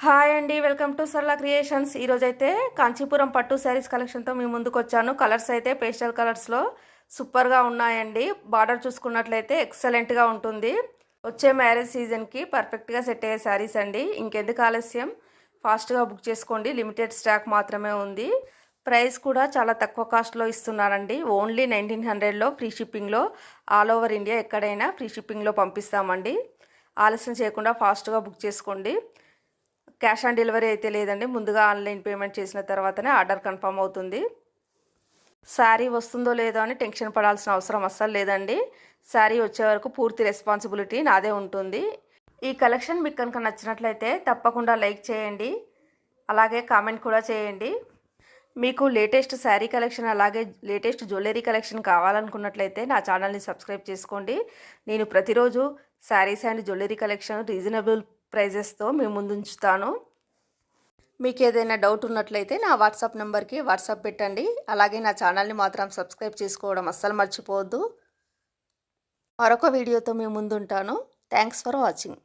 Hi అండి, welcome to సరళ creations. ఈరోజైతే కాంచీపురం పట్టు శారీస్ కలెక్షన్తో మీ ముందుకు వచ్చాను. కలర్స్ అయితే పేస్టల్ కలర్స్లో సూపర్గా ఉన్నాయండి. బార్డర్ చూసుకున్నట్లయితే ఎక్సలెంట్గా ఉంటుంది. వచ్చే మ్యారేజ్ సీజన్కి పర్ఫెక్ట్గా సెట్ అయ్యే శారీస్ అండి. ఇంకెందుకు ఆలస్యం, ఫాస్ట్గా బుక్ చేసుకోండి. లిమిటెడ్ స్టాక్ మాత్రమే ఉంది. ప్రైస్ కూడా చాలా తక్కువ కాస్ట్లో ఇస్తున్నారండి. ఓన్లీ 1900లో ఫ్రీ షిప్పింగ్లో ఆల్ ఓవర్ ఇండియా ఎక్కడైనా ఫ్రీ షిప్పింగ్లో పంపిస్తామండి. ఆలస్యం చేయకుండా ఫాస్ట్గా బుక్ చేసుకోండి. క్యాష్ ఆన్ డెలివరీ అయితే లేదండి. ముందుగా ఆన్లైన్ పేమెంట్ చేసిన తర్వాతనే ఆర్డర్ కన్ఫర్మ్ అవుతుంది. శారీ వస్తుందో లేదో అని టెన్షన్ పడాల్సిన అవసరం అస్సలు లేదండి. శారీ వచ్చే వరకు పూర్తి రెస్పాన్సిబిలిటీ నాదే ఉంటుంది. ఈ కలెక్షన్ మీకు కనుక నచ్చినట్లయితే తప్పకుండా లైక్ చేయండి, అలాగే కామెంట్ కూడా చేయండి. మీకు లేటెస్ట్ శారీ కలెక్షన్ అలాగే లేటెస్ట్ జ్యువెలరీ కలెక్షన్ కావాలనుకున్నట్లయితే నా ఛానల్ని సబ్స్క్రైబ్ చేసుకోండి. నేను ప్రతిరోజు saris and jewellery collection reasonable ప్రైజెస్తో మీ ముందు ఉంచుతాను. మీకు ఏదైనా డౌట్ ఉన్నట్లయితే నా వాట్సాప్ నెంబర్కి వాట్సాప్ పెట్టండి. అలాగే నా ఛానల్ని మాత్రం సబ్స్క్రైబ్ చేసుకోవడం అస్సలు మర్చిపోవద్దు. మరొక వీడియోతో మీ ముందు ఉంటాను. Thanks for watching.